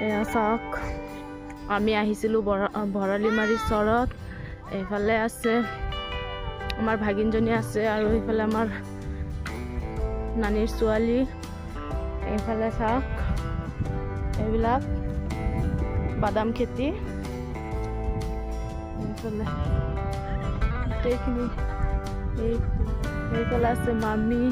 এয়া চাওক আমি আহিছিলোঁ ভৰালিমাৰী চৰত। এইফালে আছে আমাৰ ভাগিনজনী আছে আৰু এইফালে আমাৰ নানীৰ ছোৱালী। এইফালে চাওক এইবিলাক বাদাম খেতি। এইফালে গোটেইখিনি এইফালে আছে মামী।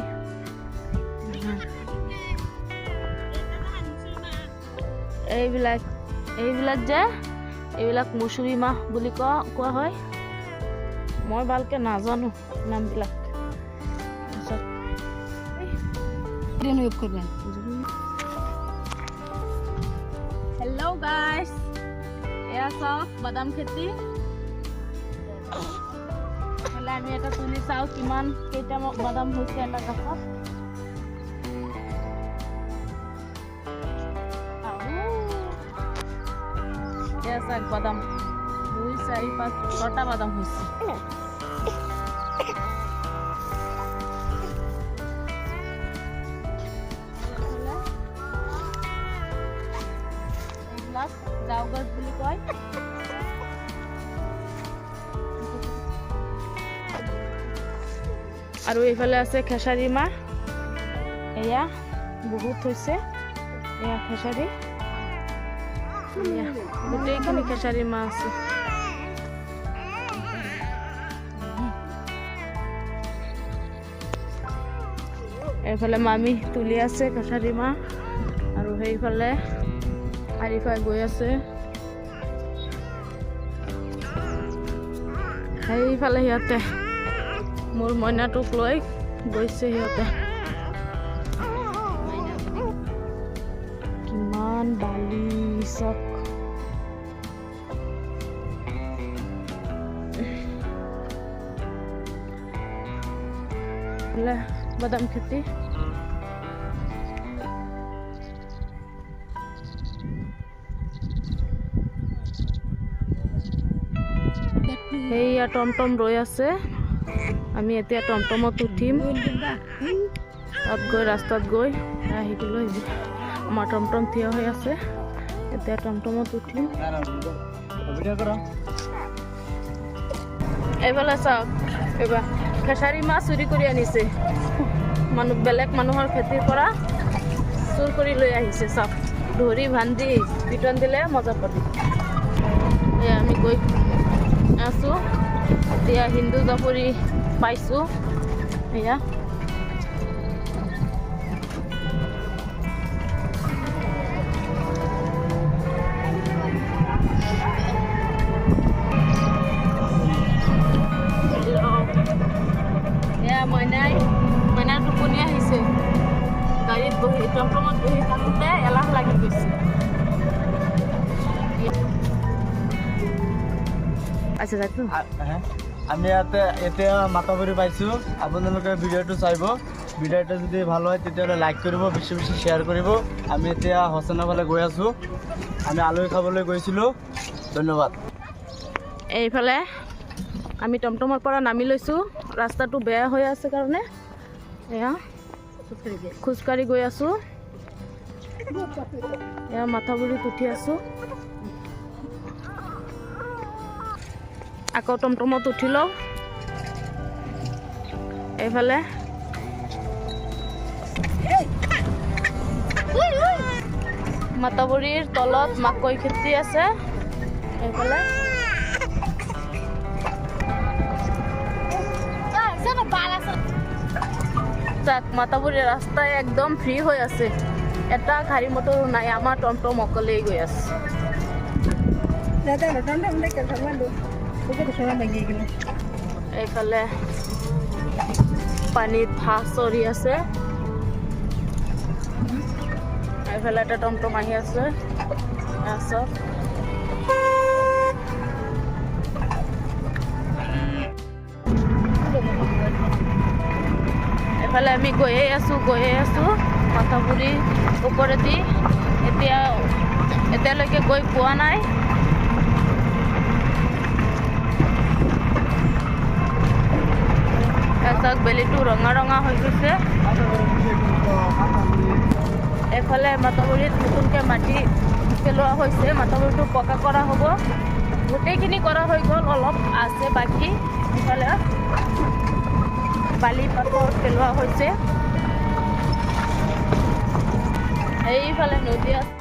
এইবিলাক যে এইবিলাক মচুৰি মাহ বুলি কোৱা হয়। মই ভালকে নাজানো নামবিলাক। হেল্ল' গাইছ, এয়া চাওক বাদাম খেতি। আমি এটা তুলি চাওঁ কিমান কেইটা বাদাম হৈছে এটা গছত। এয়া চাওক বাদাম 2, 4, 5, 6টা বাদাম হৈছে। এইবিলাক জাউ গছ বুলি কয়। আৰু এইফালে আছে খেসাৰী মাহ। এয়া বহুত হৈছে, এয়া খেসাৰী। গোটেইখিনি খেসাৰী মাহ আছে। এইফালে মামী তুলি আছে খেসাৰী মাহ আৰু সেইফালে আৰিফাই গৈ আছে। সেইফালে সিহঁতে মোৰ মইনাটোক লৈ গৈছে সিহঁতে। কিমান বালি চক। বাদাম খেতি। সেইয়া টমটম ৰৈ আছে। আমি এতিয়া টমটমত উঠিম। তাত গৈ ৰাস্তাত গৈ আহিবলৈ আমাৰ টমটম থিয় হৈ আছে। এতিয়া টমটমত উঠিম। এইফালে চাওক এইবাৰ খেসাৰী মাছ চুৰি কৰি আনিছে। বেলেগ মানুহৰ খেতিৰ পৰা চুৰ কৰি লৈ আহিছে। চাওক ধৰি বান্ধি পিটন দিলে মজা পাবি। এয়া আমি গৈ আছোঁ। এতিয়া হিন্দু জাপৰি পাইছোঁ। এয়া মইনাৰ টোপনি আহিছে। গাড়ীত বহি টমটমত বহি থাকোঁতে এলাহ লাগি গৈছে। আচ্ছা আমি এতিয়া মাতাবৰী পাইছোঁ। আপোনালোকে ভিডিঅ'টো চাব। ভিডিঅ'টো যদি ভাল হয় তেতিয়াহ'লে লাইক কৰিব, বেছি বেছি শ্বেয়াৰ কৰিব। আমি এতিয়া হোসেনাফালে গৈ আছোঁ। আমি আলহী খাবলৈ গৈছিলোঁ। ধন্যবাদ। এইফালে আমি টমটমৰ পৰা নামি লৈছোঁ। ৰাস্তাটো বেয়া হৈ আছে কাৰণে এয়া খোজকাঢ়ি গৈ আছোঁ। এয়া মাথাবৰীত উঠি আছোঁ। আকৌ টমটমত উঠি লওঁ। এইফালে মাতাবৰীৰ তলত মাকৈ খেতি আছে। এইফালে মাতাবৰীৰ ৰাস্তা একদম ফ্ৰী হৈ আছে। এটা গাড়ী মটৰো নাই। আমাৰ টমটম অকলেই গৈ আছে। এইফালে পানীত হাঁহ চৰি আছে। এইফালে এটা টমটম আহি আছে। এইফালে আমি গৈয়ে আছোঁ মাথাবুৰী ওপৰেদি। এতিয়ালৈকে গৈ পোৱা নাই। চাওক বেলিটো ৰঙা ৰঙা হৈ গৈছে। এফালে মাতাবৰীত নতুনকৈ মাটি পেলোৱা হৈছে মাটাবৰিটো পকা কৰা হ'ব গোটেইখিনি কৰা হৈ গ'ল অলপ আছে বাকী ইফালে বালি পাথৰ পেলোৱা হৈছে এইফালে নদী আছে